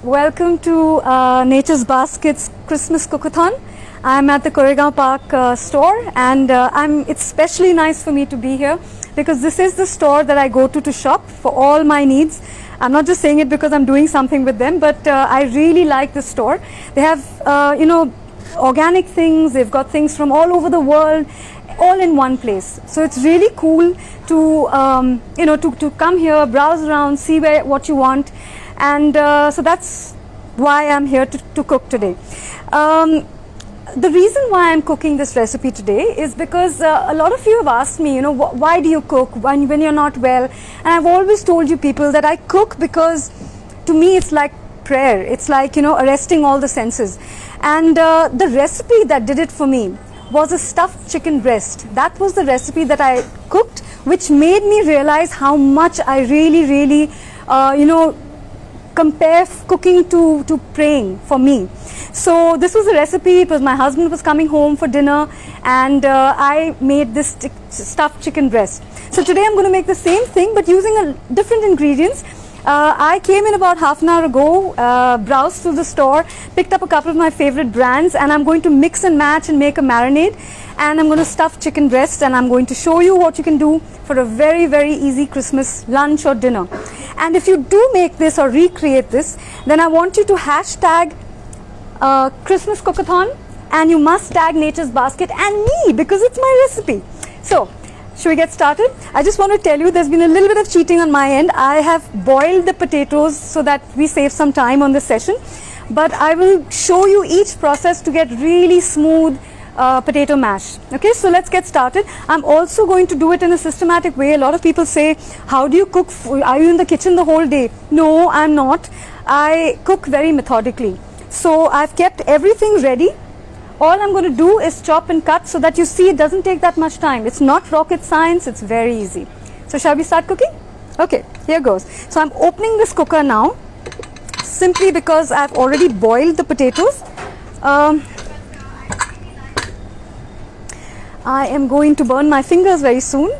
welcome to Nature's Basket's Christmas Cookathon. I'm at the Koregaon Park store, and it's especially nice for me to be here because this is the store that I go to shop for all my needs. I'm not just saying it because I'm doing something with them, but I really like this store. They have, organic things. They've got things from all over the world, all in one place. So it's really cool to to come here, browse around, see what you want, and so that's why I'm here to cook today. The reason why I'm cooking this recipe today is because a lot of you have asked me, why do you cook when you're not well? And I've always told you people that I cook because to me it's like prayer. It's like, arresting all the senses. And the recipe that did it for me was a stuffed chicken breast. That was the recipe that I cooked, which made me realize how much I really, compare cooking to praying for me. So this was a recipe. It was my husband was coming home for dinner, and I made this stuffed chicken breast. So today I'm going to make the same thing but using different ingredients. I came in about half an hour ago, browsed through the store, picked up a couple of my favorite brands, and I'm going to mix and match and make a marinade, and I'm going to stuff chicken breast, and I'm going to show you what you can do for a very easy Christmas lunch or dinner. And if you do make this or recreate this, then I want you to hashtag Christmas Cookathon, and you must tag Nature's Basket and me because it's my recipe. So should we get started? I just want to tell you there's been a little bit of cheating on my end. I have boiled the potatoes so that we save some time on this session, but I will show you each process to get really smooth potato mash. Okay, so let's get started. I'm also going to do it in a systematic way. A lot of people say, how do you cook? Are you in the kitchen the whole day? No, I'm not. I cook very methodically. So I've kept everything ready. All I'm going to do is chop and cut so that you see it doesn't take that much time. It's not rocket science, it's very easy. So shall we start cooking? Okay, here goes. So I'm opening this cooker now simply because I've already boiled the potatoes. I am going to burn my fingers very soon.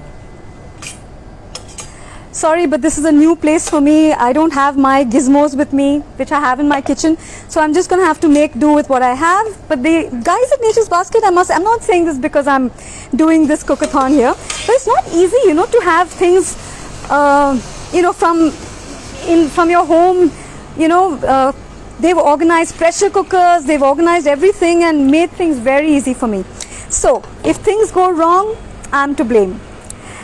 Sorry, but this is a new place for me. I don't have my gizmos with me, which I have in my kitchen. So I'm just going to have to make do with what I have. But the guys at Nature's Basket, I'm not saying this because I'm doing this cookathon here, but it's not easy, to have things, from your home. They've organized pressure cookers, they've organized everything and made things very easy for me. So if things go wrong, I'm to blame.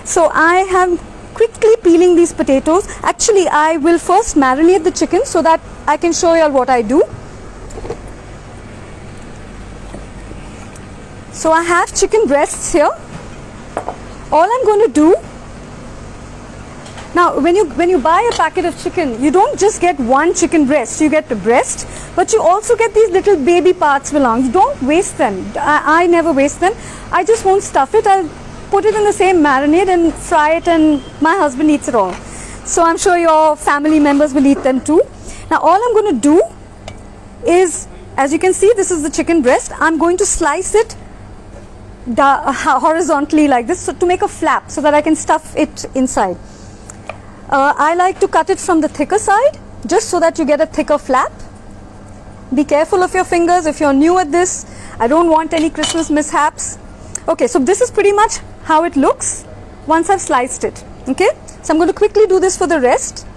So I have quickly peeling these potatoes. Actually, I will first marinate the chicken so that I can show you all what I do. So I have chicken breasts here. All I'm going to do now, when you buy a packet of chicken, you don't just get one chicken breast. You get the breast, but you also get these little baby parts belong. You don't waste them. I never waste them. I just won't stuff it. I'll put it in the same marinade and fry it, and my husband eats it all. So I'm sure your family members will eat them too. Now all I'm going to do is, as you can see, this is the chicken breast. I'm going to slice it horizontally like this, so to make a flap so that I can stuff it inside. I like to cut it from the thicker side just so that you get a thicker flap. Be careful of your fingers if you're new at this. I don't want any Christmas mishaps. Okay, so this is pretty much how it looks once I've sliced it. Okay, so I'm going to quickly do this for the rest.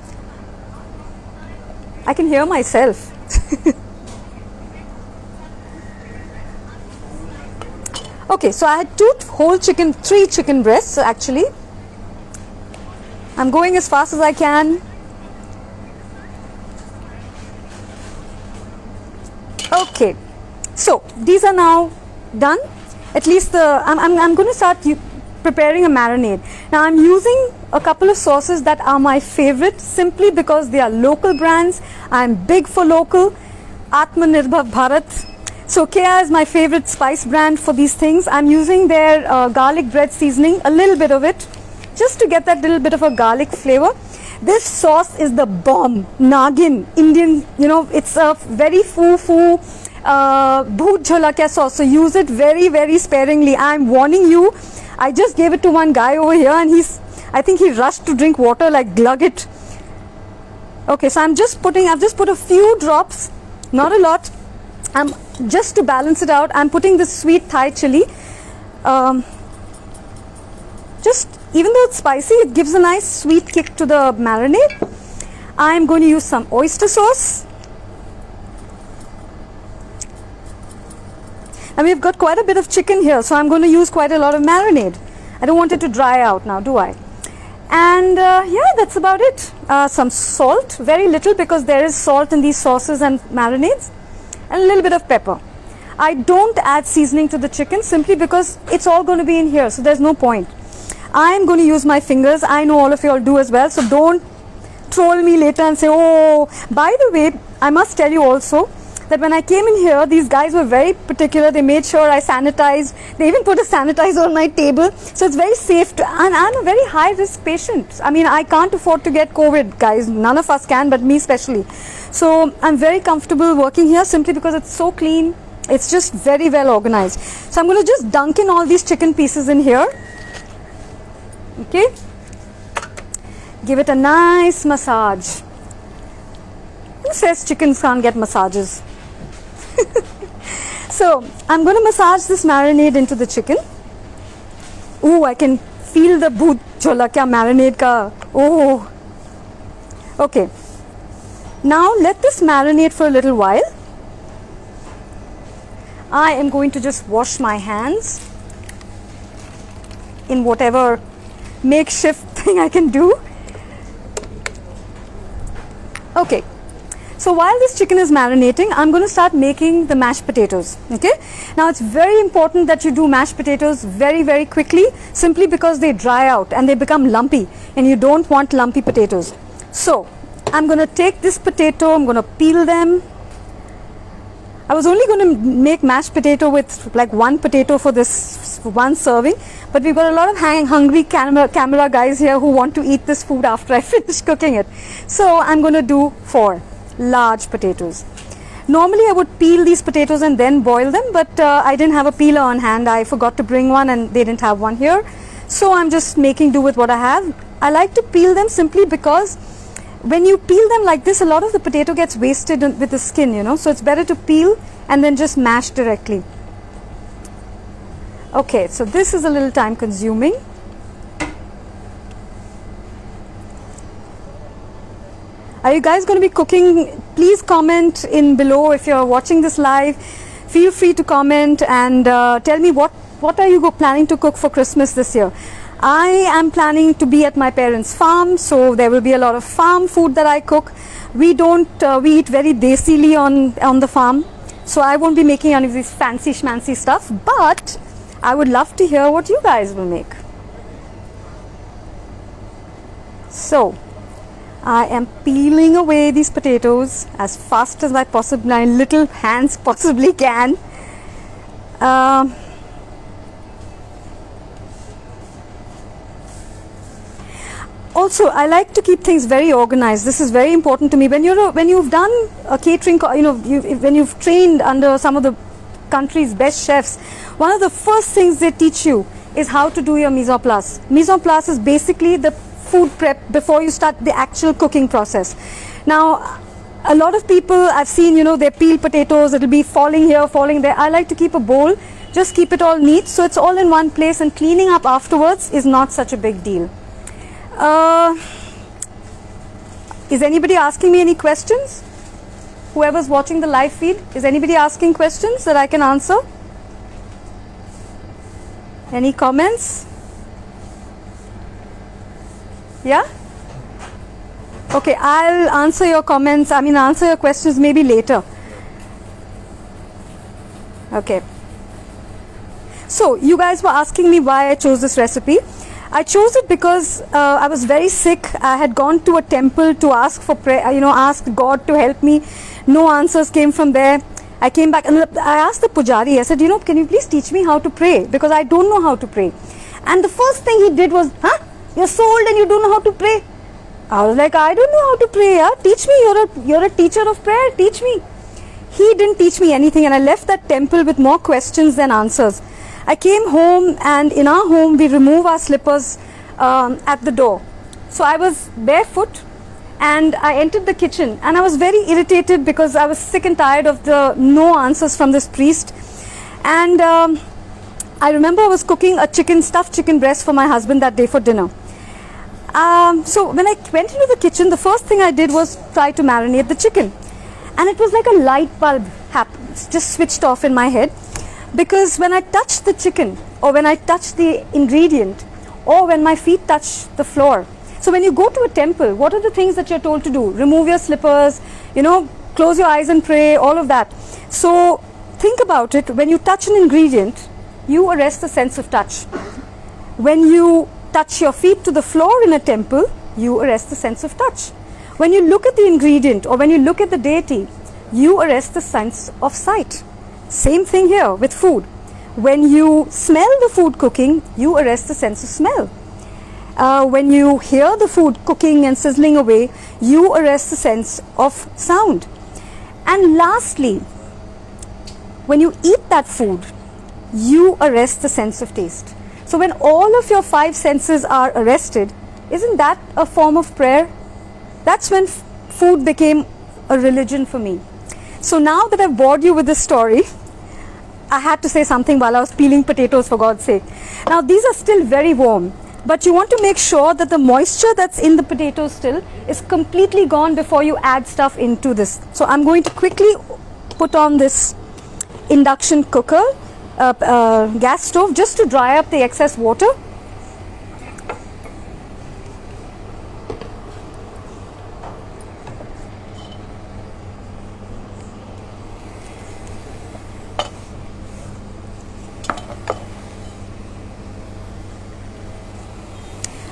I can hear myself. Okay, so I had three chicken breasts actually. I'm going as fast as I can. Okay, so these are now done. At least I'm going to start preparing a marinade. Now I'm using a couple of sauces that are my favorite simply because they are local brands. I'm big for local. Atmanirbhar Bharat. So Kea is my favorite spice brand for these things. I'm using their garlic bread seasoning, a little bit of it, just to get that little bit of a garlic flavor. This sauce is the bomb. Nagin, Indian, it's a very foo-foo bhoot jhola kya sauce. So use it very sparingly. I'm warning you. I just gave it to one guy over here and I think he rushed to drink water, like glug it. Okay, so I've just put a few drops, not a lot. Just to balance it out, I'm putting this sweet Thai chili. Just, even though it's spicy, it gives a nice sweet kick to the marinade. I'm going to use some oyster sauce. And we've got quite a bit of chicken here, so I'm going to use quite a lot of marinade. I don't want it to dry out now, do I? And yeah, that's about it. Some salt, very little, because there is salt in these sauces and marinades, and a little bit of pepper. I don't add seasoning to the chicken simply because it's all going to be in here, so there's no point. I'm going to use my fingers. I know all of you all do as well, so don't troll me later and say, oh. By the way, I must tell you also that when I came in here, these guys were very particular. They made sure I sanitized. They even put a sanitizer on my table, so it's very safe. And I'm a very high risk patient. I mean, I can't afford to get COVID, guys. None of us can, but me especially. So I'm very comfortable working here simply because it's so clean. It's just very well organized. So I'm going to just dunk in all these chicken pieces in here. Okay. Give it a nice massage. Who says chickens can't get massages? So I'm going to massage this marinade into the chicken. Ooh, I can feel the bhoot chola kya marinade ka. Oh. Okay. Now let this marinate for a little while. I am going to just wash my hands in whatever makeshift thing I can do. Okay. So while this chicken is marinating, I'm going to start making the mashed potatoes. Okay. Now it's very important that you do mashed potatoes very, very quickly, simply because they dry out and they become lumpy, and you don't want lumpy potatoes. So I'm going to take this potato, I'm going to peel them. I was only going to make mashed potato with like one potato for this one serving, but we've got a lot of hungry camera guys here who want to eat this food after I finish cooking it. So I'm going to do 4 large potatoes. Normally I would peel these potatoes and then boil them, but I didn't have a peeler on hand. I forgot to bring one and they didn't have one here. So I'm just making do with what I have. I like to peel them simply because when you peel them like this, a lot of the potato gets wasted with the skin, you know. So it's better to peel and then just mash directly. Okay, so this is a little time consuming. Are you guys going to be cooking? Please comment in below if you're watching this live. Feel free to comment and tell me what are you planning to cook for Christmas this year. I am planning to be at my parents' farm, so there will be a lot of farm food that I cook. We eat very desily on the farm, so I won't be making any of this fancy schmancy stuff, but I would love to hear what you guys will make. So I am peeling away these potatoes as fast as my little hands possibly can. Also, I like to keep things very organized. This is very important to me. When you've done a catering, when you've trained under some of the country's best chefs, one of the first things they teach you is how to do your mise en place. Mise en place is basically the food prep before you start the actual cooking process. Now, a lot of people I've seen, they peel potatoes, it'll be falling here, falling there. I like to keep a bowl, just keep it all neat so it's all in one place, and cleaning up afterwards is not such a big deal. Is anybody asking me any questions? Whoever's watching the live feed, is anybody asking questions that I can answer? Any comments? Yeah? Okay, I'll answer your comments, answer your questions maybe later. Okay. So, you guys were asking me why I chose this recipe. I chose it because I was very sick. I had gone to a temple to ask for prayer, asked God to help me. No answers came from there. I came back and I asked the pujari, I said, can you please teach me how to pray? Because I don't know how to pray. And the first thing he did was, you're so old and you don't know how to pray? I was like, I don't know how to pray. Yeah? Teach me, you're a teacher of prayer, teach me. He didn't teach me anything, and I left that temple with more questions than answers. I came home, and in our home we remove our slippers at the door. So I was barefoot and I entered the kitchen, and I was very irritated because I was sick and tired of the no answers from this priest. And I remember I was cooking a stuffed chicken breast for my husband that day for dinner. So when I went into the kitchen, the first thing I did was try to marinate the chicken, and it was like a light bulb just switched off in my head, because when I touched the chicken, or when I touched the ingredient, or when my feet touch the floor. So when you go to a temple, what are the things that you're told to do? Remove your slippers, close your eyes and pray, all of that. So think about it. When you touch an ingredient, you arrest the sense of touch. When you touch your feet to the floor in a temple, you arrest the sense of touch. When you look at the ingredient, or when you look at the deity, you arrest the sense of sight. Same thing here with food. When you smell the food cooking, you arrest the sense of smell. When you hear the food cooking and sizzling away, you arrest the sense of sound. And lastly, when you eat that food, you arrest the sense of taste. So when all of your 5 senses are arrested, isn't that a form of prayer? That's when food became a religion for me. So now that I've bored you with this story, I had to say something while I was peeling potatoes, for God's sake. Now these are still very warm, but you want to make sure that the moisture that's in the potatoes still is completely gone before you add stuff into this. So I'm going to quickly put on this induction cooker, gas stove, just to dry up the excess water.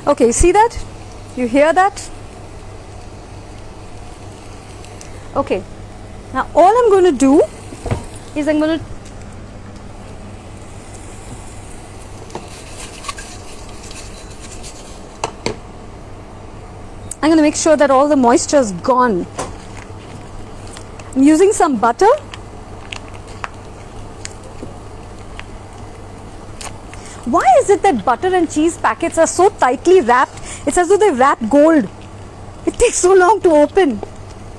Okay, you see that? You hear that? Okay, now all I'm going to do is I'm going to make sure that all the moisture is gone. I'm using some butter. Why is it that butter and cheese packets are so tightly wrapped? It's as though they wrap gold. It takes so long to open.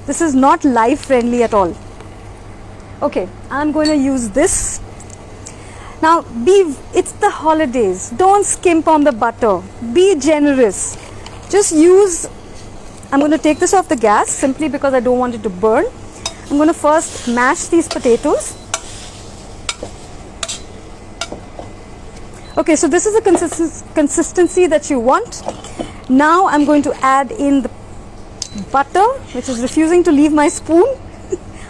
This is not life friendly at all. Okay, I'm going to use this. Now, it's the holidays. Don't skimp on the butter. Be generous. Just use, I'm going to take this off the gas simply because I don't want it to burn. I'm going to first mash these potatoes. Okay, so this is the consistency that you want. Now I'm going to add in the butter, which is refusing to leave my spoon.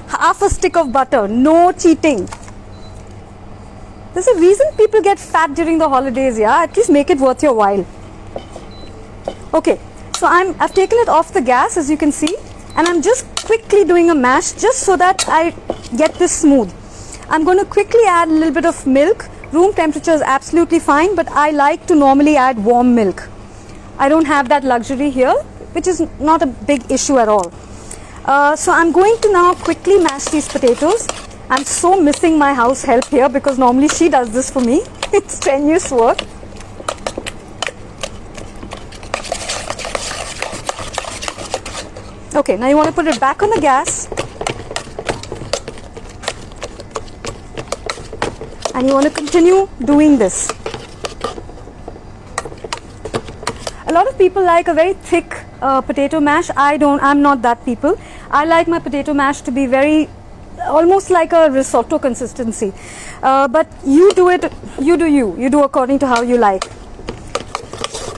Half a stick of butter, no cheating. There's a reason people get fat during the holidays, yeah? At least make it worth your while. Okay, so I've taken it off the gas, as you can see, and I'm just quickly doing a mash just so that I get this smooth. I'm going to quickly add a little bit of milk. Room temperature is absolutely fine, but I like to normally add warm milk. I don't have that luxury here, which is not a big issue at all. So I'm going to now quickly mash these potatoes. I'm so missing my house help here because normally she does this for me. It's strenuous work. Okay, now you want to put it back on the gas. And you want to continue doing this. A lot of people like a very thick potato mash. I'm not that people. I like my potato mash to be almost like a risotto consistency. But you do it, you do according to how you like.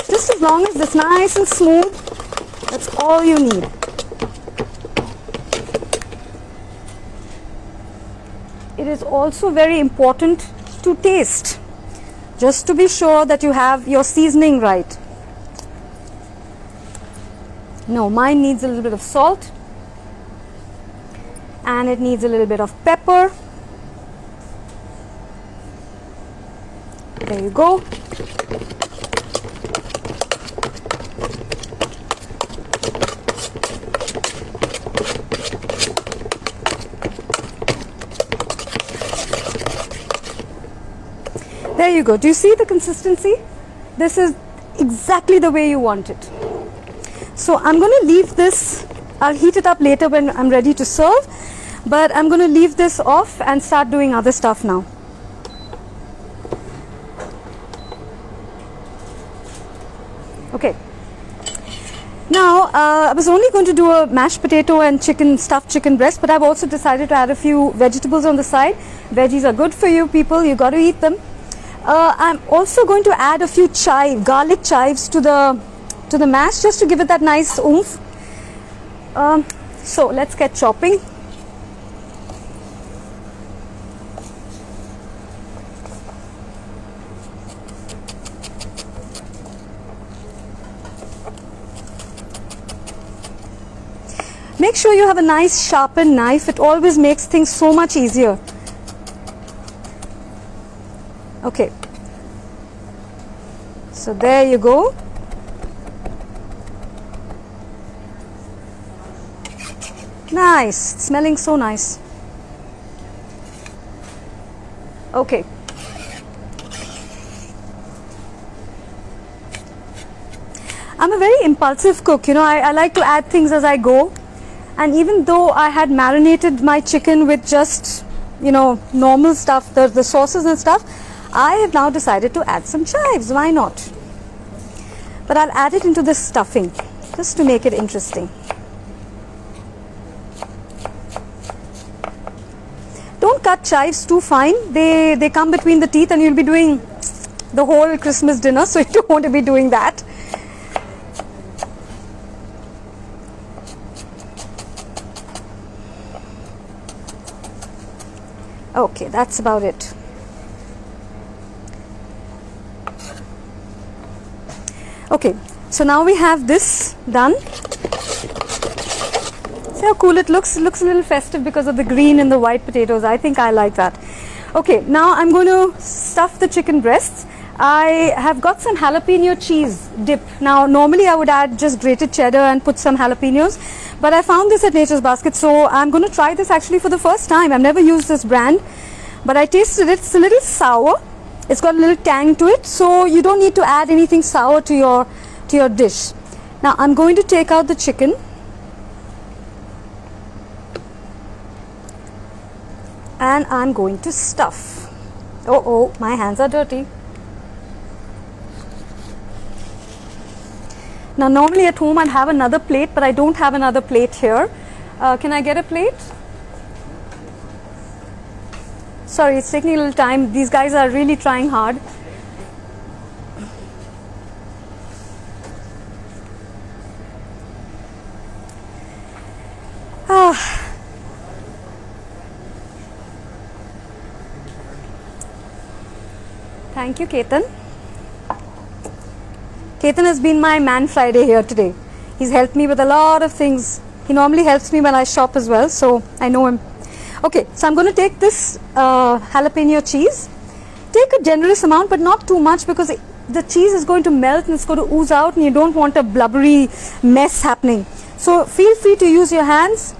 Just as long as it's nice and smooth, that's all you need. It is also very important to taste, just to be sure that you have your seasoning right. No, mine needs a little bit of salt and it needs a little bit of pepper. There you go. There you go. Do you see the consistency? This is exactly the way you want it. So I'm going to leave this, I'll heat it up later when I'm ready to serve, but I'm going to leave this off and start doing other stuff now. Okay. Now, I was only going to do a mashed potato and stuffed chicken breast, but I've also decided to add a few vegetables on the side. Veggies are good for you people, you got to eat them. I'm also going to add a few garlic chives to the mash, just to give it that nice oomph. So let's get chopping. Make sure you have a nice sharpened knife. It always makes things so much easier. Okay. So there you go. Nice. It's smelling so nice. Okay. I'm a very impulsive cook. I like to add things as I go. And even though I had marinated my chicken with just, normal stuff, the sauces and stuff, I have now decided to add some chives. Why not? But I'll add it into this stuffing, just to make it interesting. Don't cut chives too fine. They come between the teeth and you'll be doing the whole Christmas dinner, so you don't want to be doing that. Okay, that's about it. Okay, so now we have this done. See how cool it looks? It looks a little festive because of the green and the white potatoes. I think I like that. Okay, now I'm going to stuff the chicken breasts. I have got some jalapeno cheese dip. Now, normally I would add just grated cheddar and put some jalapenos, but I found this at Nature's Basket, so I'm going to try this actually for the first time. I've never used this brand, but I tasted it. It's a little sour. It's got a little tang to it, so you don't need to add anything sour to your dish. Now, I'm going to take out the chicken. And I'm going to stuff. Oh, my hands are dirty. Now, normally at home I'd have another plate, but I don't have another plate here. Can I get a plate? Sorry, it's taking a little time. These guys are really trying hard. Thank you, Ketan. Ketan has been my man Friday here today. He's helped me with a lot of things. He normally helps me when I shop as well, so I know him. Okay, so I'm going to take this jalapeno cheese. Take a generous amount, but not too much, because the cheese is going to melt and it's going to ooze out, and you don't want a blubbery mess happening. So feel free to use your hands.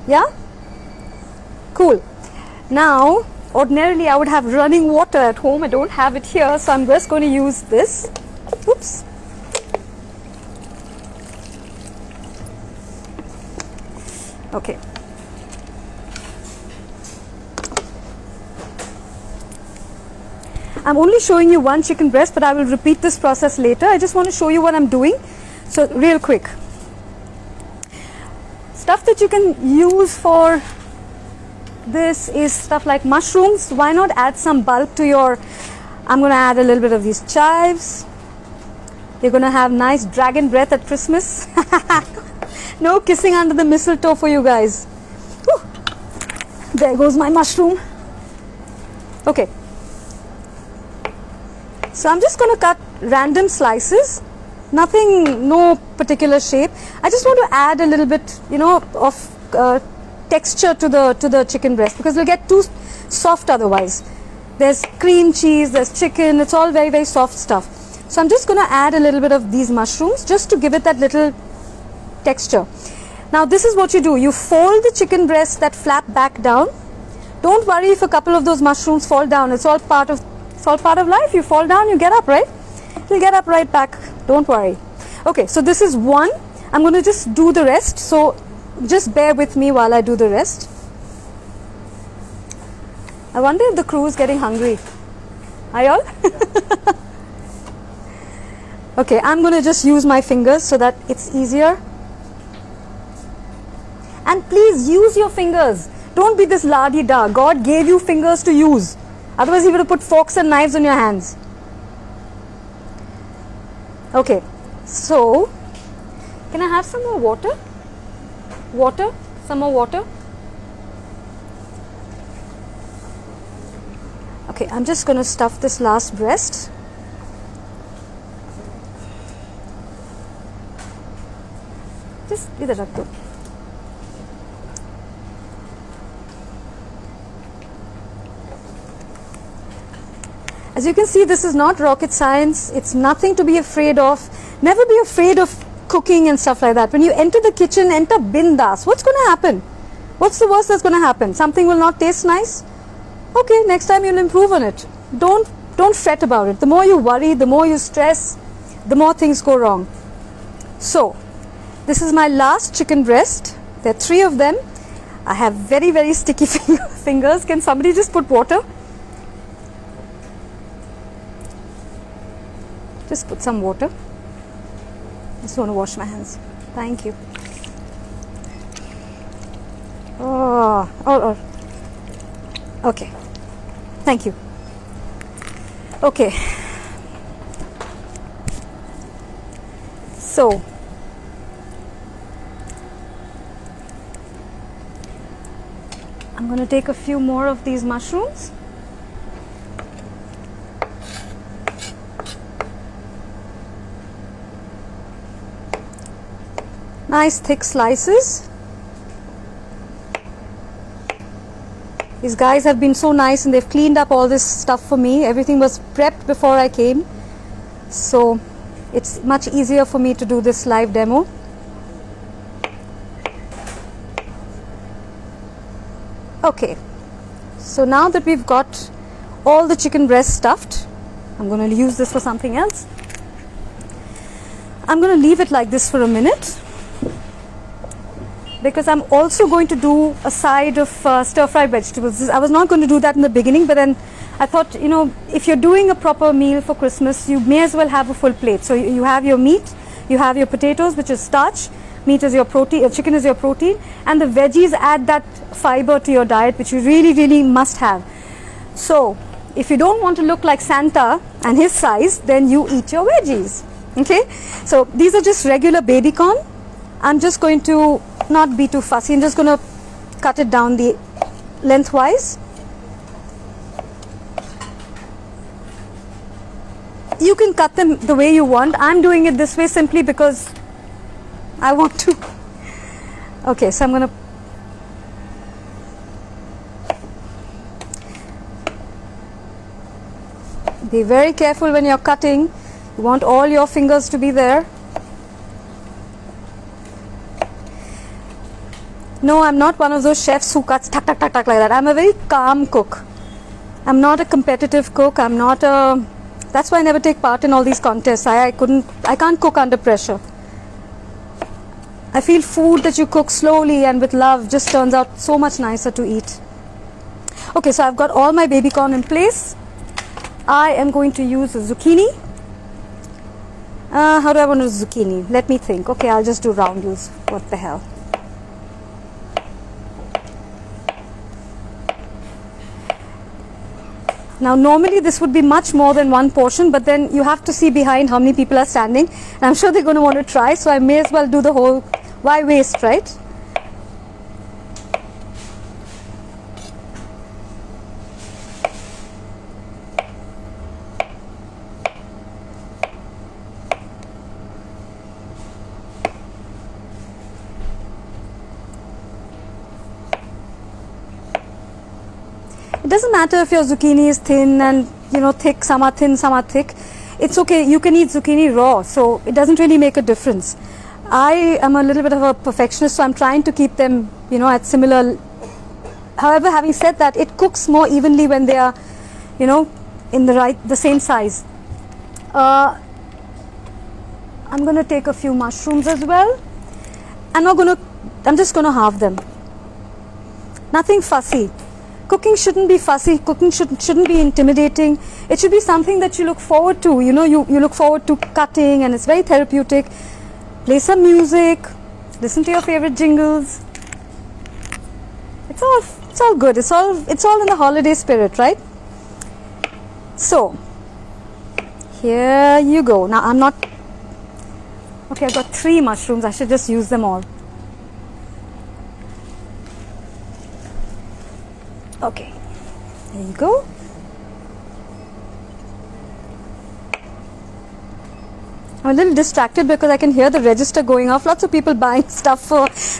Yeah? Cool. Now, ordinarily I would have running water at home. I don't have it here, so I'm just going to use this. Oops. Okay. I'm only showing you one chicken breast, but I will repeat this process later. I just want to show you what I'm doing. So real quick. Stuff that you can use for this is stuff like mushrooms. Why not add some bulk to your... I'm going to add a little bit of these chives. You're going to have nice dragon breath at Christmas. No kissing under the mistletoe for you guys. Whew. There goes my mushroom. Okay. So I'm just going to cut random slices. Nothing, no particular shape. I just want to add a little bit, of texture to the chicken breast, because it'll get too soft otherwise. There's cream cheese, there's chicken, it's all very, very soft stuff. So I'm just going to add a little bit of these mushrooms just to give it that little texture. Now this is what you do. You fold the chicken breast that flap back down. Don't worry if a couple of those mushrooms fall down. It's all part of life. You fall down, you get up, right? You'll get up right back. Don't worry. Okay, so this is one. I'm going to just do the rest, so just bear with me while I do the rest. I wonder if the crew is getting hungry. Are y'all? Okay, I'm going to just use my fingers so that it's easier. And please use your fingers. Don't be this la-di-da. God gave you fingers to use. Otherwise, He would have put forks and knives on your hands. Okay, so can I have some more water? Water? Some more water? Okay, I'm just going to stuff this last breast. Just idhar rakh do. As you can see, this is not rocket science. It's nothing to be afraid of. Never be afraid of cooking and stuff like that. When you enter the kitchen, enter bindas. What's going to happen? What's the worst that's going to happen? Something will not taste nice? Okay, next time you'll improve on it. Don't fret about it. The more you worry, the more you stress, the more things go wrong. So, this is my last chicken breast. There are 3 of them. I have very, very sticky fingers. Can somebody just put water? Just put some water. I just want to wash my hands. Thank you. Oh. Okay. Thank you. Okay. So, I'm going to take a few more of these mushrooms. Nice thick slices. These guys have been so nice and they've cleaned up all this stuff for me. Everything was prepped before I came. So it's much easier for me to do this live demo. Okay. So now that we've got all the chicken breast stuffed, I'm going to use this for something else. I'm going to leave it like this for a minute, because I'm also going to do a side of stir-fried vegetables. I was not going to do that in the beginning, but then I thought, you know, if you're doing a proper meal for Christmas, you may as well have a full plate. So you have your meat, you have your potatoes, which is starch, meat is your protein, chicken is your protein, and the veggies add that fiber to your diet, which you really, really must have. So if you don't want to look like Santa and his size, then you eat your veggies. Okay, so these are just regular baby corn. I'm just going to not be too fussy. I'm just going to cut it down the lengthwise. You can cut them the way you want. I'm doing it this way simply because I want to. Okay, so I'm going to be very careful when you're cutting. You want all your fingers to be there. No, I'm not one of those chefs who cuts tuck, tuck, tuck, tuck like that. I'm a very calm cook. I'm not a competitive cook. I'm not a... That's why I never take part in all these contests. I can't cook under pressure. I feel food that you cook slowly and with love just turns out so much nicer to eat. Okay, so I've got all my baby corn in place. I am going to use a zucchini. How do I want to use zucchini? Let me think. Okay, I'll just do roundels. What the hell? Now normally this would be much more than one portion, but then you have to see behind how many people are standing, and I'm sure they're going to want to try, so I may as well do the whole. Why waste, right? It doesn't matter if your zucchini is thin and, you know, thick, some are thin, some are thick. It's okay, you can eat zucchini raw, so it doesn't really make a difference. I am a little bit of a perfectionist, so I'm trying to keep them, you know, at similar. However, having said that, it cooks more evenly when they are, you know, in the same size. I'm going to take a few mushrooms as well. I'm just gonna halve them. Nothing fussy. Cooking shouldn't be fussy. Cooking shouldn't be intimidating. It should be something that you look forward to. You know, you look forward to cutting, and it's very therapeutic. Play some music. Listen to your favorite jingles. It's all good. It's all in the holiday spirit, right? So here you go. Now I'm not. Okay, I've got 3 mushrooms. I should just use them all. Okay, there you go. I'm a little distracted because I can hear the register going off. Lots of people buying stuff.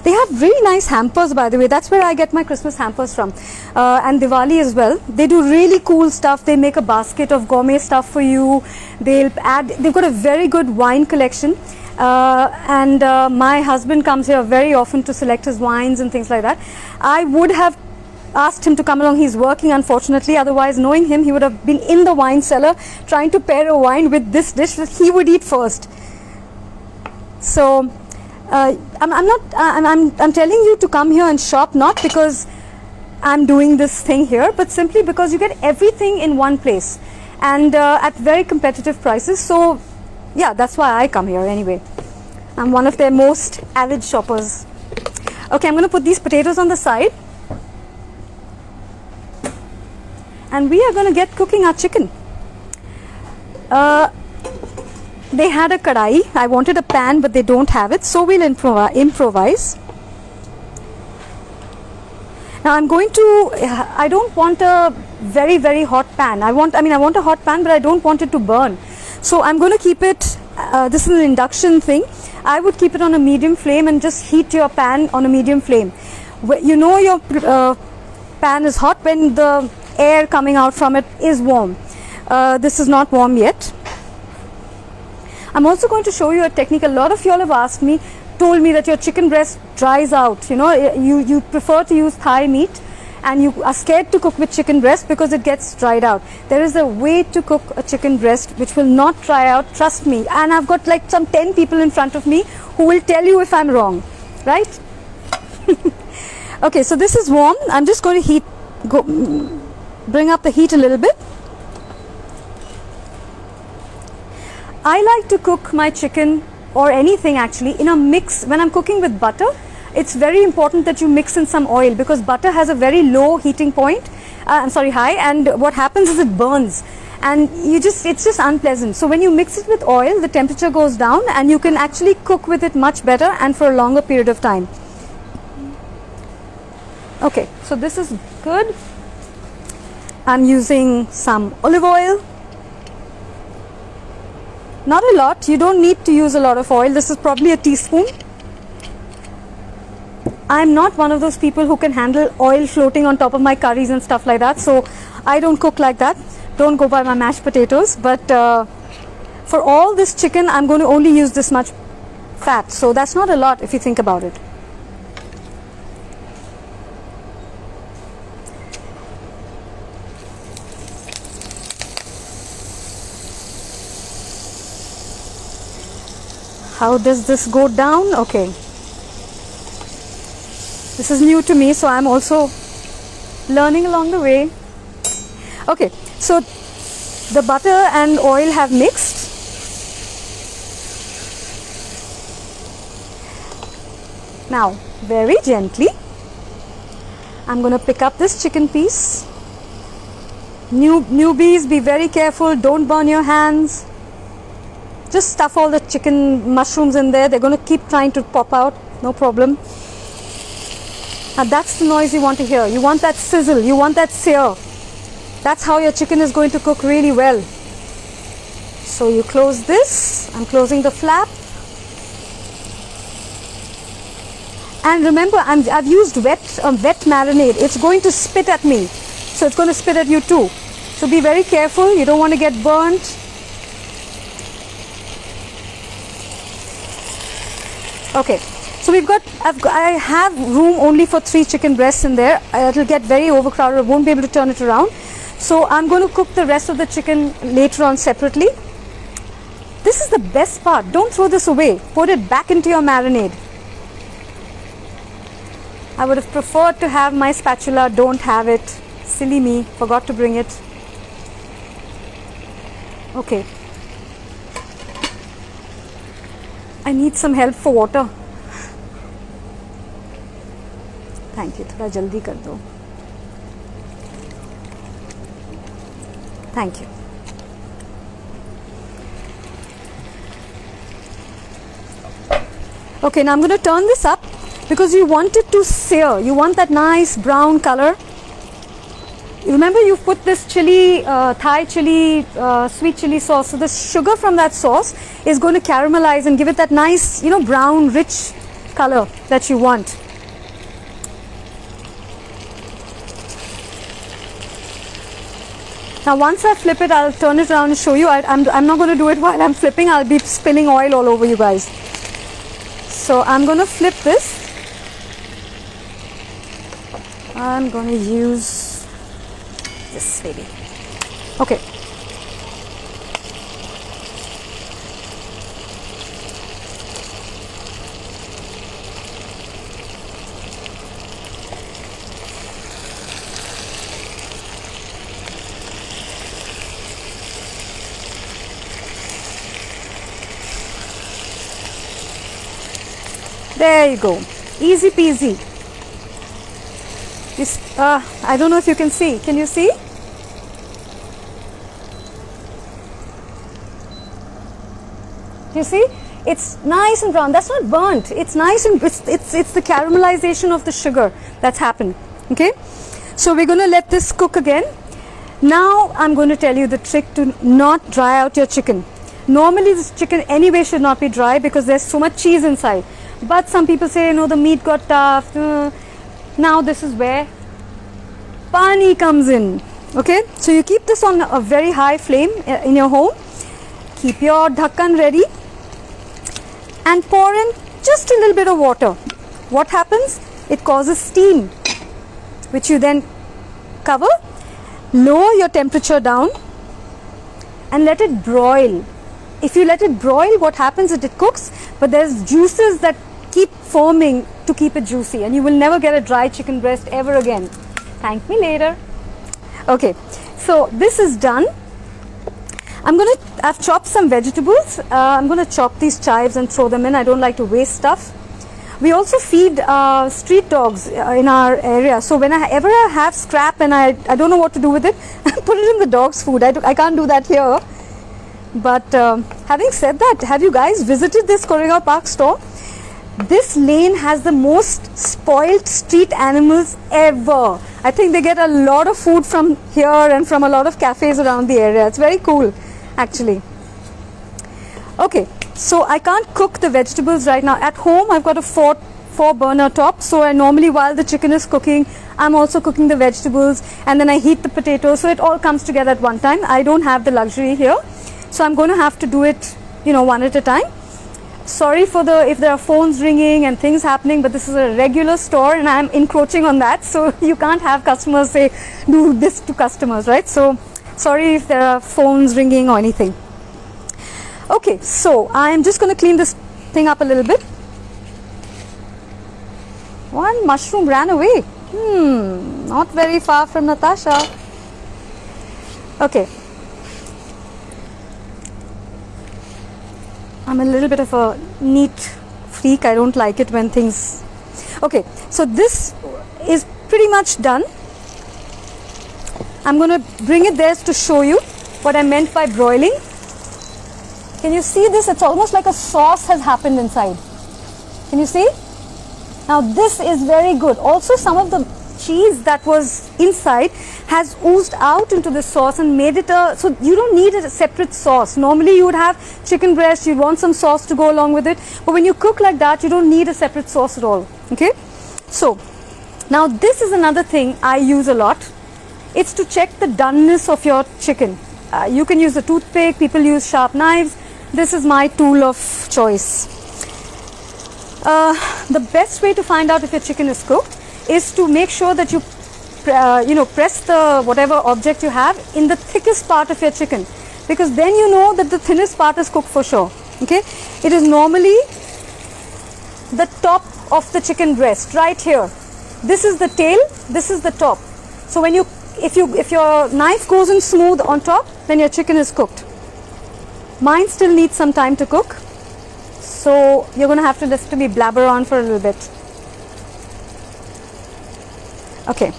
They have really nice hampers, by the way. That's where I get my Christmas hampers from. And Diwali as well. They do really cool stuff. They make a basket of gourmet stuff for you. They've got a very good wine collection. And my husband comes here very often to select his wines and things like that. I would have asked him to come along. He's working, unfortunately. Otherwise, knowing him, he would have been in the wine cellar trying to pair a wine with this dish that he would eat first. So I'm telling you to come here and shop, not because I'm doing this thing here, but simply because you get everything in one place and at very competitive prices. So yeah, that's why I come here anyway. I'm one of their most avid shoppers. Okay, I'm going to put these potatoes on the side. And we are going to get cooking our chicken. They had a kadai. I wanted a pan, but they don't have it, so we'll improvise. Now I'm going to. I don't want a very, very hot pan. I want a hot pan, but I don't want it to burn. So I'm going to keep it. This is an induction thing. I would keep it on a medium flame and just heat your pan on a medium flame. You know your pan is hot when the air coming out from it is warm. This is not warm yet. I'm also going to show you a technique. A lot of you all have told me that your chicken breast dries out. You know, you prefer to use thigh meat and you are scared to cook with chicken breast because it gets dried out. There is a way to cook a chicken breast which will not dry out, trust me. And I've got like some 10 people in front of me who will tell you if I'm wrong, right? Okay, so this is warm. I'm just going to bring up the heat a little bit. I like to cook my chicken or anything actually in a mix. When I'm cooking with butter, it's very important that you mix in some oil because butter has a very low heating point. High, and what happens is it burns and it's just unpleasant. So when you mix it with oil, the temperature goes down and you can actually cook with it much better and for a longer period of time. Okay, so this is good. I'm using some olive oil. Not a lot. You don't need to use a lot of oil. This is probably a teaspoon. I'm not one of those people who can handle oil floating on top of my curries and stuff like that. So I don't cook like that. Don't go by my mashed potatoes. But for all this chicken, I'm going to only use this much fat. So that's not a lot if you think about it. How does this go down? Okay. This is new to me, so I'm also learning along the way. Okay, so the butter and oil have mixed. Now, very gently, I'm going to pick up this chicken piece. Newbies, be very careful, don't burn your hands. Just stuff all the chicken mushrooms in there. They're going to keep trying to pop out. No problem. Now that's the noise you want to hear. You want that sizzle. You want that sear. That's how your chicken is going to cook really well. So you close this. I'm closing the flap. And remember, I've used wet marinade. It's going to spit at me. So it's going to spit at you too. So be very careful. You don't want to get burnt. Okay, so I have room only for 3 chicken breasts in there. It'll get very overcrowded. I won't be able to turn it around. So I'm going to cook the rest of the chicken later on separately. This is the best part. Don't throw this away. Put it back into your marinade. I would have preferred to have my spatula, don't have it. Silly me, forgot to bring it. Okay. I need some help for water. Thank you. थोड़ा जल्दी कर दो. Thank you. Okay, now I'm going to turn this up because you want it to sear. You want that nice brown color. Remember, you've put this chili, Thai chili, sweet chili sauce. So the sugar from that sauce is going to caramelize and give it that nice, brown, rich color that you want. Now once I flip it, I'll turn it around and show you. I'm not going to do it while I'm flipping. I'll be spilling oil all over you guys. So I'm going to flip this. I'm going to use this baby. Okay. There you go, easy peasy. This, I don't know if you can see. Can you see? You see? It's nice and brown. That's not burnt. It's nice and it's the caramelization of the sugar that's happened. Okay? So we're going to let this cook again. Now I'm going to tell you the trick to not dry out your chicken. Normally this chicken anyway should not be dry because there's so much cheese inside. But some people say, the meat got tough. Now this is where pani comes in. Okay, so you keep this on a very high flame in your home. Keep your dhakkan ready and pour in just a little bit of water. What happens? It causes steam, which you then cover. Lower your temperature down and let it broil. If you let it broil, what happens is it cooks, but there's juices that keep forming to keep it juicy, and you will never get a dry chicken breast ever again. Thank me later. Okay, so this is done. I've chopped some vegetables. I'm going to chop these chives and throw them in. I don't like to waste stuff. We also feed street dogs in our area. So whenever I have scrap and I don't know what to do with it, I put it in the dog's food. I can't do that here. But having said that, have you guys visited this Koregaon Park store? This lane has the most spoiled street animals ever. I think they get a lot of food from here and from a lot of cafes around the area. It's very cool, actually. Okay, so I can't cook the vegetables right now. At home, I've got a four burner top. So I normally, while the chicken is cooking, I'm also cooking the vegetables, and then I heat the potatoes. So it all comes together at one time. I don't have the luxury here. So I'm going to have to do it, one at a time. Sorry for if there are phones ringing and things happening, but this is a regular store and I'm encroaching on that. So you can't have customers say, do this to customers, right? So sorry if there are phones ringing or anything. Okay, so I'm just going to clean this thing up a little bit. One mushroom ran away. Not very far from Natasha. Okay. I'm a little bit of a neat freak. I don't like it when things... Okay, so this is pretty much done. I'm going to bring it there to show you what I meant by broiling. Can you see this? It's almost like a sauce has happened inside. Can you see? Now this is very good. Also, some of the cheese that was inside has oozed out into the sauce and made it so you don't need a separate sauce. Normally you would have chicken breast, you'd want some sauce to go along with it, but when you cook like that, you don't need a separate sauce at all. Okay, so now this is another thing I use a lot. It's to check the doneness of your chicken. You can use a toothpick, people use sharp knives. This is my tool of choice. The best way to find out if your chicken is cooked is to make sure that you press the whatever object you have in the thickest part of your chicken, because then you know that the thinnest part is cooked for sure. Okay, it is normally the top of the chicken breast right here. This is the tail, this is the top. So when if your knife goes in smooth on top, then your chicken is cooked. Mine still needs some time to cook, so you're going to have to listen to me blabber on for a little bit. Okay,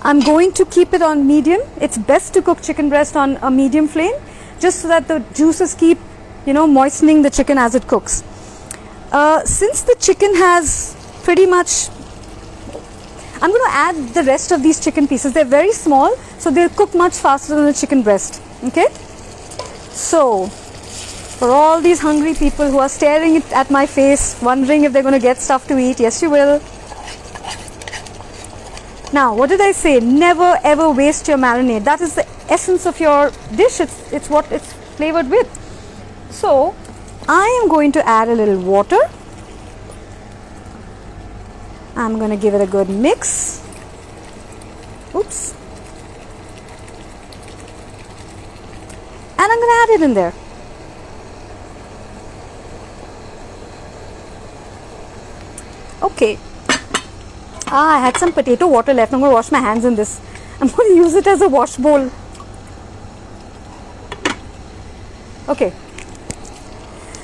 I'm going to keep it on medium. It's best to cook chicken breast on a medium flame, just so that the juices keep, moistening the chicken as it cooks. Since the chicken has pretty much, I'm going to add the rest of these chicken pieces. They're very small, so they'll cook much faster than the chicken breast. Okay, so for all these hungry people who are staring at my face, wondering if they're going to get stuff to eat, yes you will. Now, what did I say? Never ever waste your marinade. That is the essence of your dish. It's what it's flavored with. So I am going to add a little water. I'm going to give it a good mix. Oops. And I'm going to add it in there. Okay. I had some potato water left. I'm going to wash my hands in this. I'm going to use it as a wash bowl. Okay.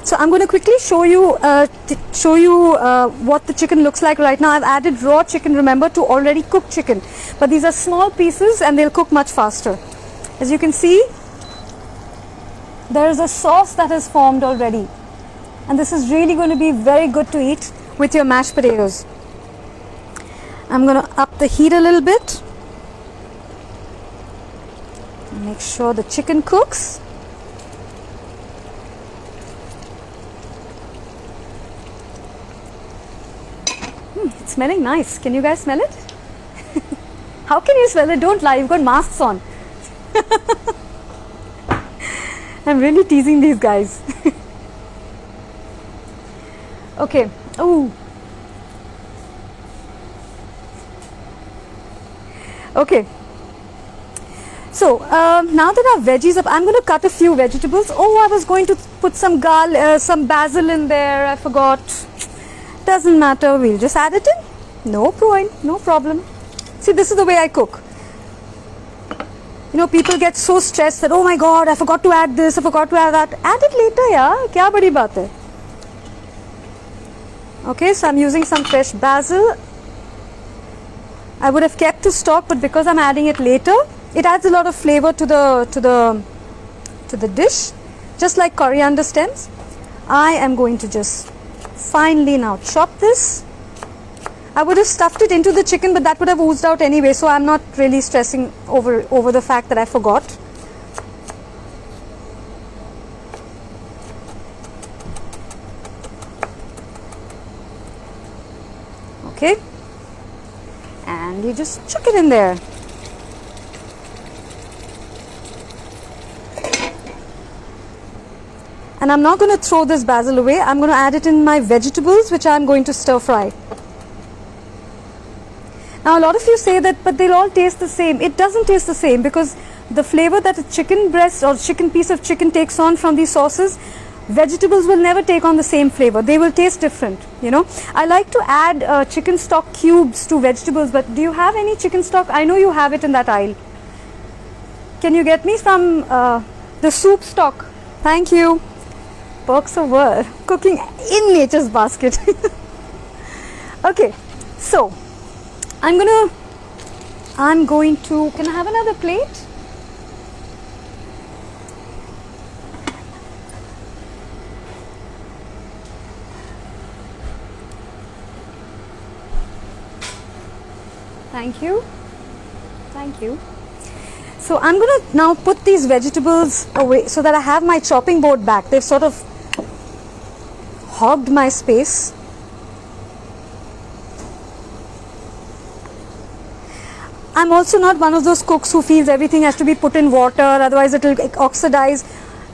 So I'm going to quickly show you what the chicken looks like right now. I've added raw chicken, remember, to already cooked chicken. But these are small pieces and they'll cook much faster. As you can see, there is a sauce that has formed already. And this is really going to be very good to eat with your mashed potatoes. I'm going to up the heat a little bit. Make sure the chicken cooks. It's smelling nice. Can you guys smell it? How can you smell it? Don't lie, you've got masks on. I'm really teasing these guys. Okay. Oh. Okay. So now that our veggies up, I'm going to cut a few vegetables. Oh, I was going to put some basil in there. I forgot. Doesn't matter. We'll just add it in. No point. No problem. See, this is the way I cook. People get so stressed that, oh my God, I forgot to add this, I forgot to add that. Add it later, yeah. Kya badi baat hai? Okay, so I'm using some fresh basil. I would have kept the stock, but because I'm adding it later, it adds a lot of flavor to the dish, just like coriander stems. I am going to just finely now chop this. I would have stuffed it into the chicken, but that would have oozed out anyway, so I'm not really stressing over the fact that I forgot. Okay, and you just chuck it in there. And I'm not going to throw this basil away. I'm going to add it in my vegetables, which I'm going to stir fry. Now, a lot of you say that, but they'll all taste the same. It doesn't taste the same, because the flavor that a chicken breast or piece of chicken takes on from these sauces, vegetables will never take on the same flavor. They will taste different, I like to add chicken stock cubes to vegetables, but do you have any chicken stock? I know you have it in that aisle. Can you get me some the soup stock? Thank you. Perks of work. Cooking in nature's basket. Okay, so I'm going to, can I have another plate? Thank you. Thank you. So I'm going to now put these vegetables away so that I have my chopping board back. They've sort of hogged my space. I'm also not one of those cooks who feels everything has to be put in water, otherwise it will oxidize.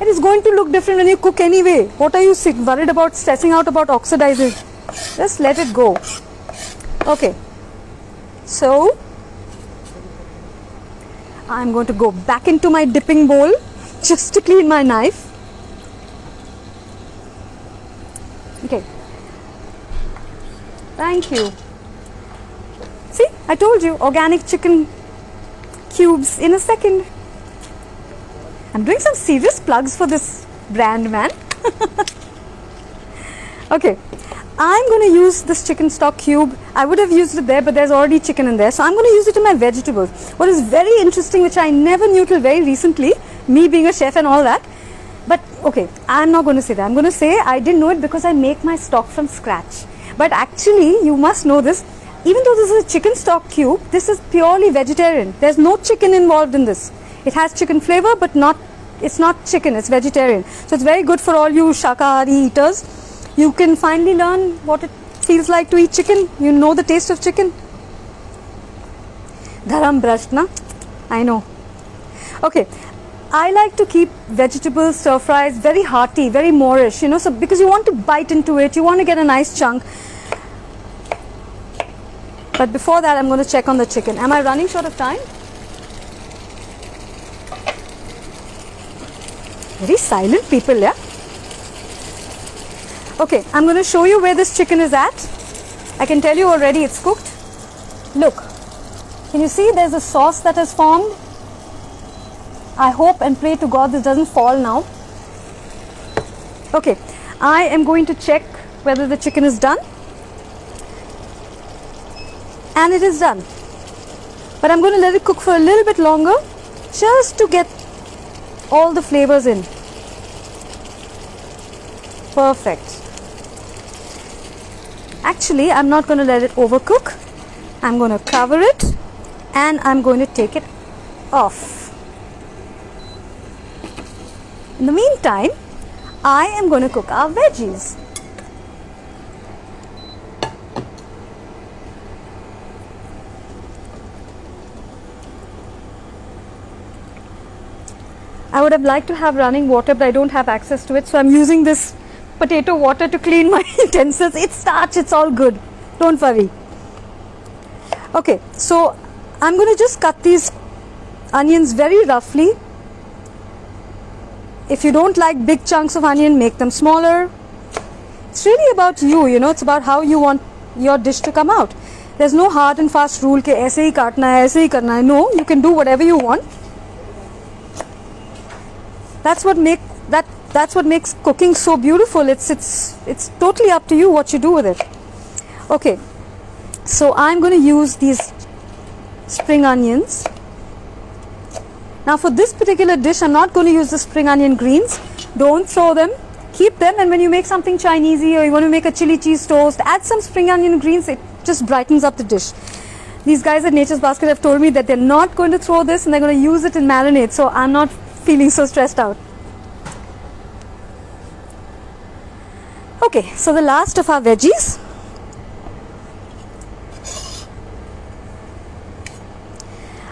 It is going to look different when you cook anyway. What are you worried about, stressing out about oxidizing? Just let it go. Okay. So I'm going to go back into my dipping bowl just to clean my knife. Okay. Thank you. I told you, organic chicken cubes in a second. I'm doing some serious plugs for this brand, man. Okay, I'm going to use this chicken stock cube. I would have used it there, but there's already chicken in there. So I'm going to use it in my vegetables. What is very interesting, which I never knew till very recently, me being a chef and all that. But okay, I'm not going to say that. I'm going to say I didn't know it because I make my stock from scratch. But actually, you must know this. Even though this is a chicken stock cube, this is purely vegetarian. There's no chicken involved in this. It has chicken flavor, but it's not chicken, it's vegetarian. So it's very good for all you shakahari eaters. You can finally learn what it feels like to eat chicken. You know the taste of chicken. Dharam brushed, na? I know. Okay, I like to keep vegetables, stir fries very hearty, very Moorish, you know, so because you want to bite into it, you want to get a nice chunk. But before that, I'm going to check on the chicken. Am I running short of time? Very silent people, yeah? Okay, I'm going to show you where this chicken is at. I can tell you already it's cooked. Look, can you see there's a sauce that has formed? I hope and pray to God this doesn't fall now. Okay, I am going to check whether the chicken is done. And it is done. But I'm going to let it cook for a little bit longer just to get all the flavors in. Perfect. Actually, I'm not going to let it overcook. I'm going to cover it and I'm going to take it off. In the meantime, I am going to cook our veggies. I would have liked to have running water, but I don't have access to it, so I'm using this potato water to clean my utensils. It's starch, it's all good, don't worry. Okay, so I'm going to just cut these onions very roughly. If you don't like big chunks of onion, make them smaller. It's really about you, you know, it's about how you want your dish to come out. There's no hard and fast rule ke aise hi kaatna hai, aise hi karna hai. No, you can do whatever you want. That's what makes cooking so beautiful. It's totally up to you what you do with it. Okay, so I'm going to use these spring onions. Now for this particular dish, I'm not going to use the spring onion greens. Don't throw them. Keep them, and when you make something Chinesey or you want to make a chili cheese toast, add some spring onion greens. It just brightens up the dish. These guys at Nature's Basket have told me that they're not going to throw this and they're going to use it in marinade. So I'm not feeling so stressed out. Okay, so the last of our veggies.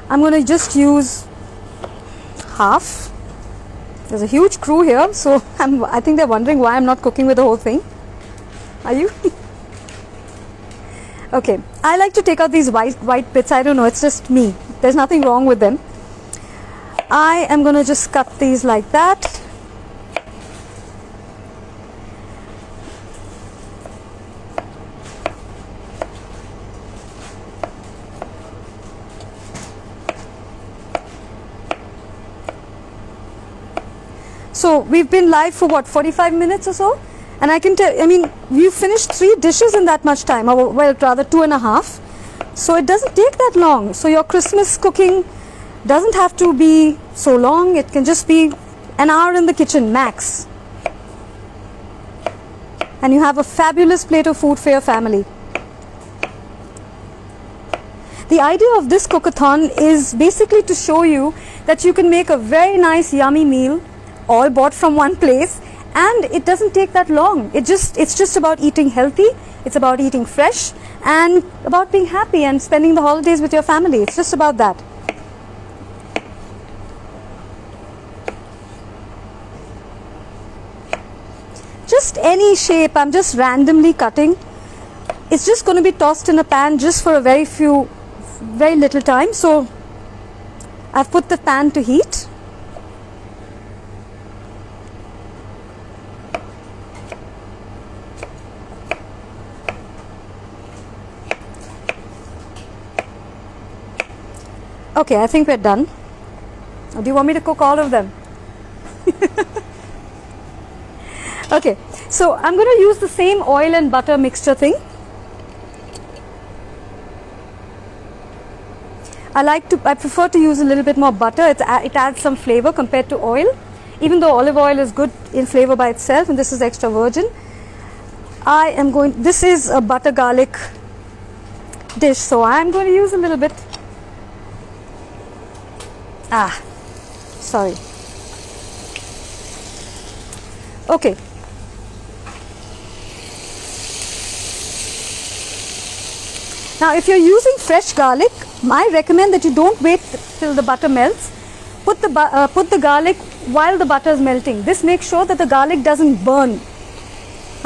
I'm going to just use half. There's a huge crew here, so I think they're wondering why I'm not cooking with the whole thing. Are you? Okay, I like to take out these white bits. I don't know, it's just me. There's nothing wrong with them. I am going to just cut these like that. So we've been live for what, 45 minutes or so? And I can tell, I mean, we've finished 3 dishes in that much time, or well, rather 2.5. So it doesn't take that long. So your Christmas cooking doesn't have to be so long. It can just be an hour in the kitchen max. And you have a fabulous plate of food for your family. The idea of this cookathon is basically to show you that you can make a very nice yummy meal, all bought from one place, and it doesn't take that long. It's just about eating healthy, it's about eating fresh, and about being happy and spending the holidays with your family. It's just about that. Just any shape, I'm just randomly cutting. It's just going to be tossed in a pan just for a very little time. So I've put the pan to heat. Okay, I think we're done. Or do you want me to cook all of them? Okay, so I'm going to use the same oil and butter mixture thing. I prefer to use a little bit more butter. It adds some flavor compared to oil, even though olive oil is good in flavor by itself, and this is extra virgin. This is a butter garlic dish, so I'm going to use a little bit. Sorry. Okay. Now, if you're using fresh garlic, I recommend that you don't wait till the butter melts. Put the garlic while the butter is melting. This makes sure that the garlic doesn't burn.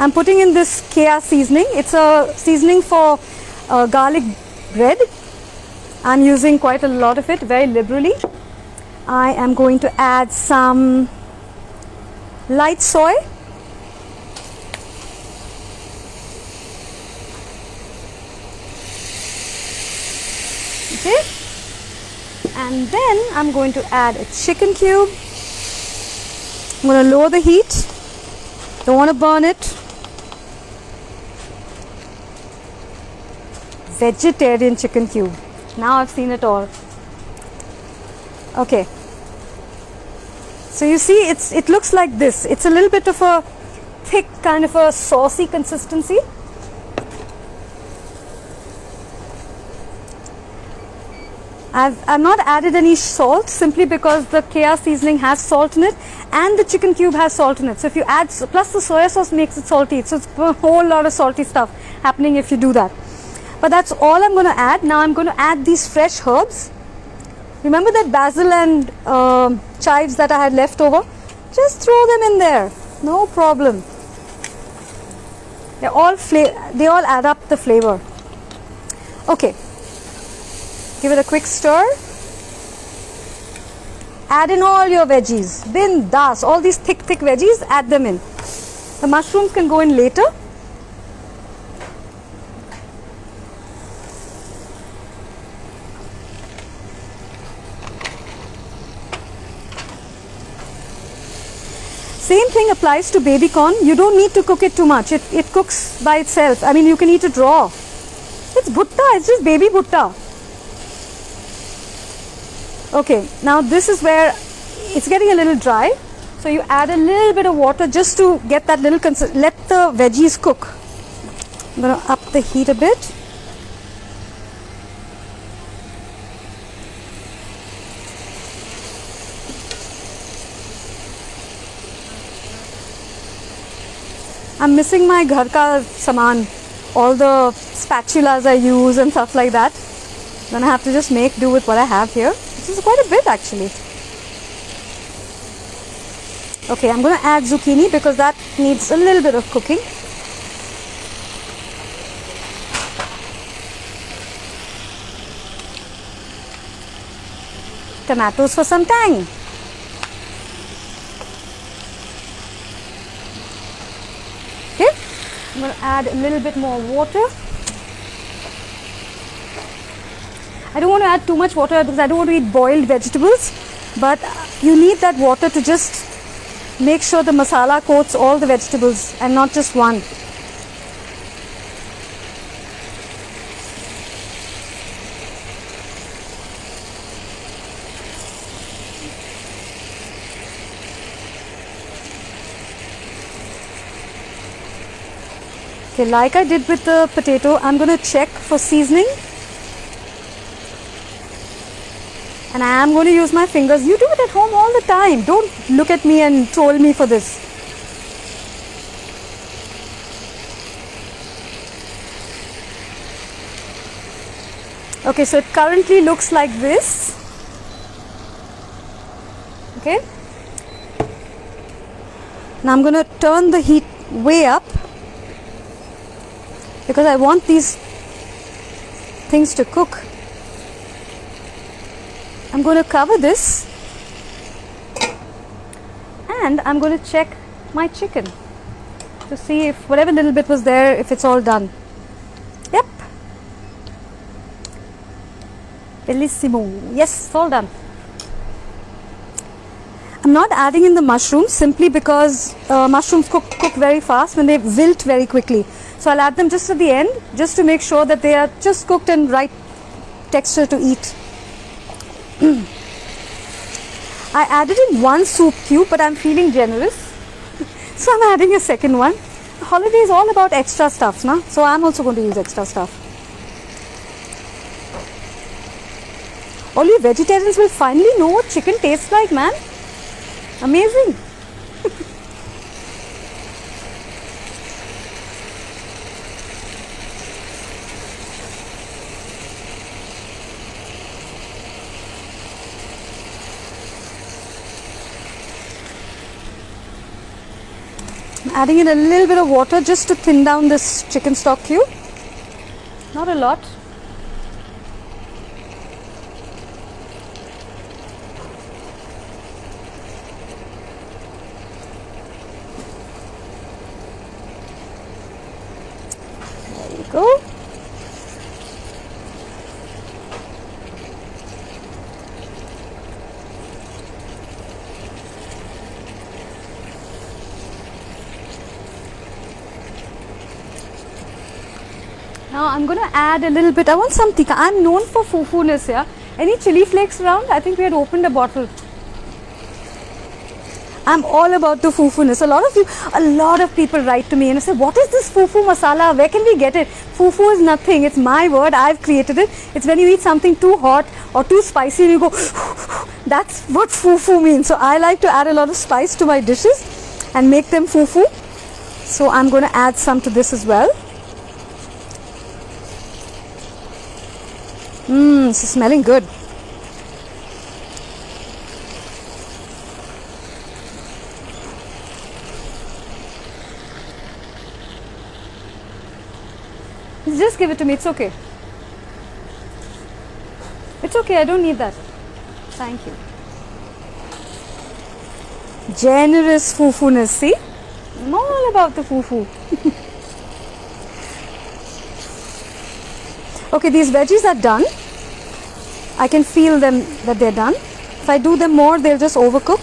I'm putting in this Kea seasoning. It's a seasoning for garlic bread. I'm using quite a lot of it, very liberally. I am going to add some light soy. Okay, and then I'm going to add a chicken cube. I'm going to lower the heat, don't want to burn it. Vegetarian chicken cube, now I've seen it all. Okay, so you see it looks like this. It's a little bit of a thick, kind of a saucy consistency. I've not added any salt simply because the Kea seasoning has salt in it and the chicken cube has salt in it. So if you add, plus the soya sauce makes it salty. So it's a whole lot of salty stuff happening if you do that. But that's all I'm going to add. Now I'm going to add these fresh herbs. Remember that basil and chives that I had left over? Just throw them in there. No problem. They all add up the flavor. Okay. Give it a quick stir. Add in all your veggies. Bindas. All these thick veggies, add them in. The mushrooms can go in later. Same thing applies to baby corn. You don't need to cook it too much. It cooks by itself. I mean, you can eat it raw. It's bhutta. It's just baby bhutta. Okay, now this is where it's getting a little dry. So you add a little bit of water just to get that little let the veggies cook. I'm going to up the heat a bit. I'm missing my ghar ka saman, all the spatulas I use and stuff like that. Then I have to just make do with what I have here. This is quite a bit actually. Okay, I'm going to add zucchini because that needs a little bit of cooking. Tomatoes for some tang. Okay, I'm going to add a little bit more water. I don't want to add too much water because I don't want to eat boiled vegetables, but you need that water to just make sure the masala coats all the vegetables and not just one. Okay, like I did with the potato, I'm going to check for seasoning. And I am going to use my fingers. You do it at home all the time. Don't look at me and troll me for this. Okay, so it currently looks like this. Okay. Now I'm going to turn the heat way up because I want these things to cook. I'm going to cover this and I'm going to check my chicken to see if whatever little bit was there, if it's all done. Yep. bellissimo. Yes, it's all done. I'm not adding in the mushrooms simply because mushrooms cook very fast and they wilt very quickly. So I'll add them just at the end, just to make sure that they are just cooked and right texture to eat. I added in one soup cube, but I'm feeling generous, so I'm adding a second one. The holiday is all about extra stuffs, na? So I'm also going to use extra stuff. All you vegetarians will finally know what chicken tastes like, man. Amazing. Adding in a little bit of water just to thin down this chicken stock cube. Not a lot. There you go. Now I'm going to add a little bit. I want some tikka. I'm known for fufu-ness, yeah. Any chili flakes around? I think we had opened a bottle. I'm all about the fufu-ness. A lot of people write to me and say, what is this fufu masala? Where can we get it? Fufu is nothing. It's my word. I've created it. It's when you eat something too hot or too spicy and you go, that's what fufu means. So I like to add a lot of spice to my dishes and make them fufu. So I'm going to add some to this as well. This is smelling good. Just give it to me, it's okay. It's okay, I don't need that. Thank you. Generous fufu-ness, see? I'm all about the fufu. Okay, these veggies are done. I can feel them that they're done. If I do them more, they'll just overcook.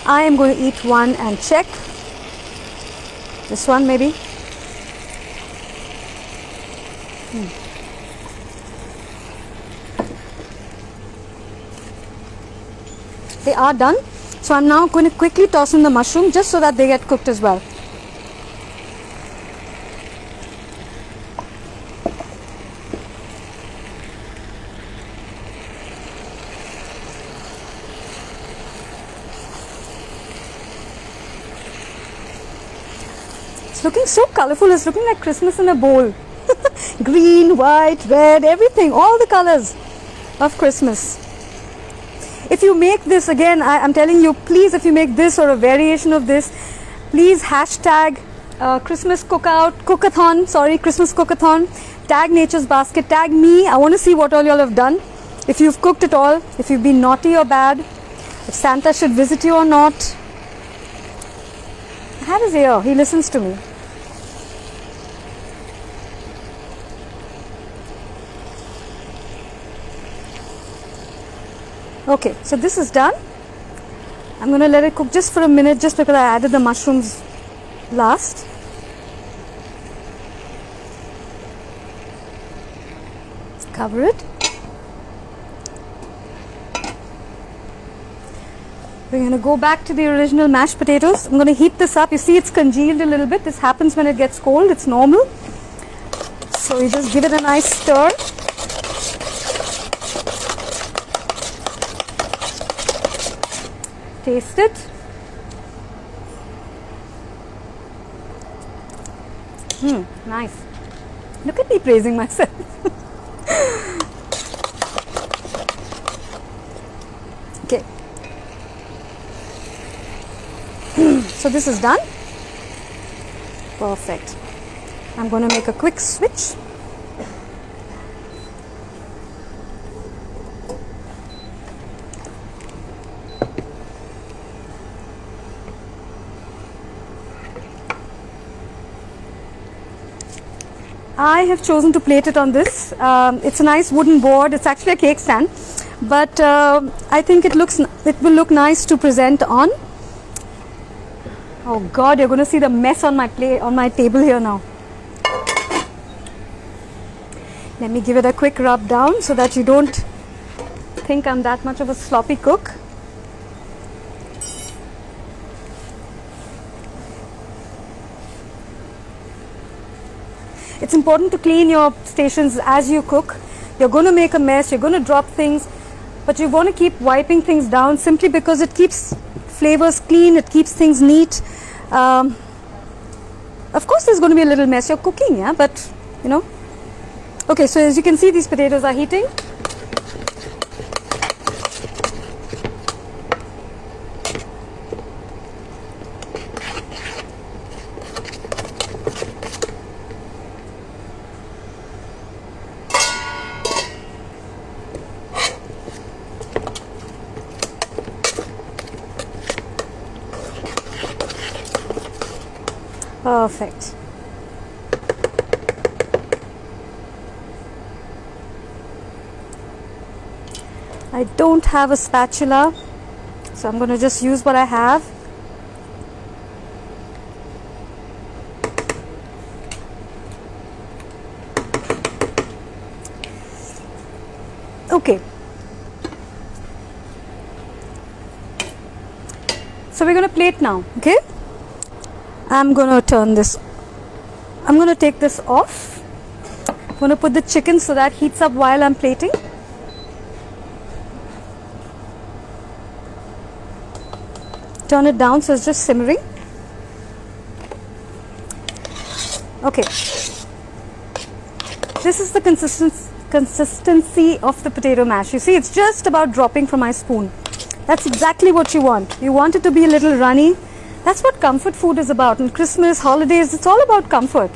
I am going to eat one and check. This one maybe. They are done. So I'm now going to quickly toss in the mushroom just so that they get cooked as well. It's looking so colorful. It's looking like Christmas in a bowl. Green, white, red, everything, all the colors of Christmas. If you make this, again, I'm telling you, please, if you make this or a variation of this, please hashtag Christmas Christmas Cookathon, tag Nature's Basket, tag me. I want to see what all y'all have done. If you've cooked it all, if you've been naughty or bad, if Santa should visit you or not. I have his ear, he listens to me. Okay, so this is done. I'm going to let it cook just for a minute just because I added the mushrooms last. Cover it. We're going to go back to the original mashed potatoes. I'm going to heat this up. You see it's congealed a little bit. This happens when it gets cold. It's normal. So you just give it a nice stir. Taste it. Nice. Look at me praising myself. Okay. So this is done. Perfect. I'm going to make a quick switch. I have chosen to plate it on this. It's a nice wooden board. It's actually a cake stand, but I think it will look nice to present on. Oh God, you're going to see the mess on my table here now. Let me give it a quick rub down so that you don't think I'm that much of a sloppy cook. It's important to clean your stations as you cook. You're going to make a mess, you're going to drop things, but you want to keep wiping things down simply because it keeps flavors clean, it keeps things neat. Of course there's going to be a little mess, you're cooking, yeah, but you know. Okay, so as you can see, these potatoes are heating. Perfect. I don't have a spatula, so I'm going to just use what I have. Okay. So we're going to plate now, okay? I'm going to turn this, I'm going to take this off. I'm going to put the chicken so that heats up while I'm plating. Turn it down so it's just simmering. Okay. This is the consistency of the potato mash. You see, it's just about dropping from my spoon. That's exactly what you want. You want it to be a little runny. That's what comfort food is about. And Christmas, holidays, it's all about comfort.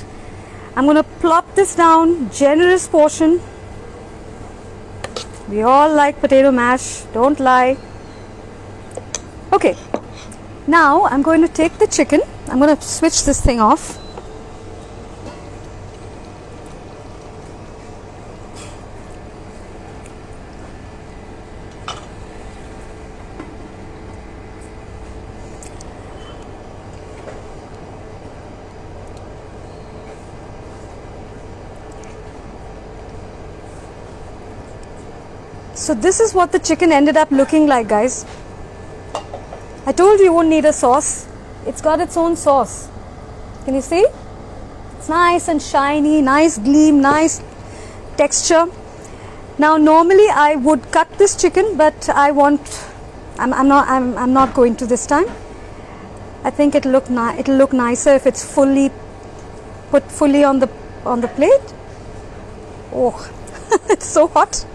I'm going to plop this down, generous portion. We all like potato mash, don't lie. Okay, now I'm going to take the chicken. I'm going to switch this thing off. So this is what the chicken ended up looking like, guys. I told you you won't need a sauce. It's got its own sauce. Can you see? It's nice and shiny, nice gleam, nice texture. Now normally I would cut this chicken, but I'm not going to this time. I think it'll look nicer if it's put fully on the plate. Oh, it's so hot.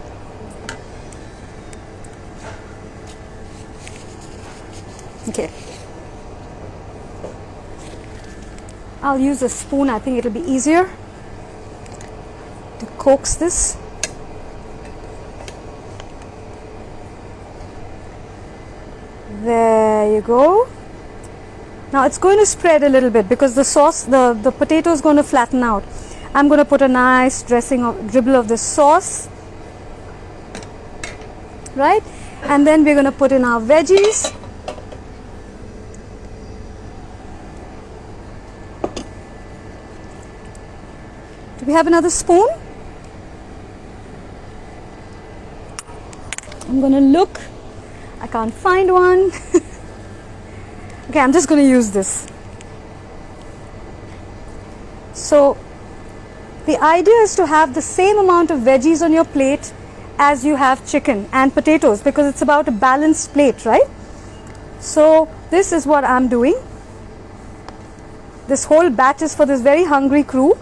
Okay, I'll use a spoon. I think it'll be easier to coax this. There you go. Now it's going to spread a little bit because the sauce, the potato is going to flatten out. I'm going to put a nice dribble of the sauce, right? And then we're going to put in our veggies. Do we have another spoon? I'm going to look. I can't find one. Okay, I'm just going to use this. So the idea is to have the same amount of veggies on your plate as you have chicken and potatoes, because it's about a balanced plate, right? So this is what I'm doing. This whole batch is for this very hungry crew.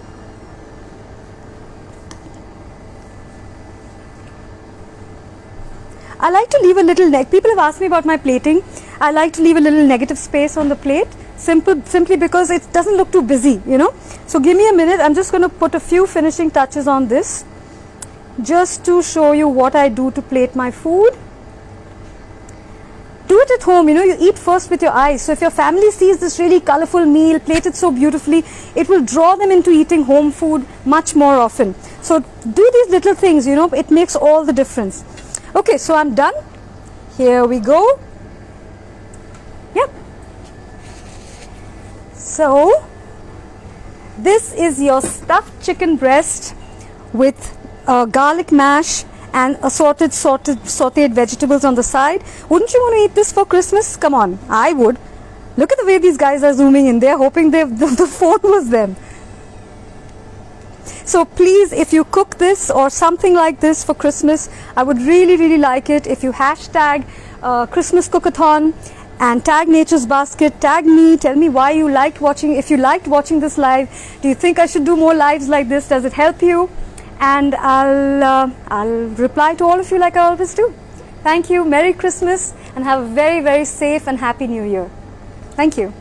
I like to leave a little people have asked me about my plating. I like to leave a little negative space on the plate, simply because it doesn't look too busy, you know. So give me a minute. I'm just going to put a few finishing touches on this, just to show you what I do to plate my food. Do it at home. You know, you eat first with your eyes. So if your family sees this really colorful meal plated so beautifully, it will draw them into eating home food much more often. So do these little things, you know, it makes all the difference. Okay, so I'm done. Here we go. Yep. So this is your stuffed chicken breast with garlic mash and assorted sauteed vegetables on the side. Wouldn't you want to eat this for Christmas? Come on, I would. Look at the way these guys are zooming in. They're hoping the phone was them. So please, if you cook this or something like this for Christmas, I would really like it if you hashtag Christmas Cookathon and tag Nature's Basket, tag me, tell me why you liked watching, if you liked watching this live. Do you think I should do more lives like this? Does it help you? And I'll reply to all of you like I always do. Thank you, Merry Christmas, and have a very safe and happy New Year. Thank you.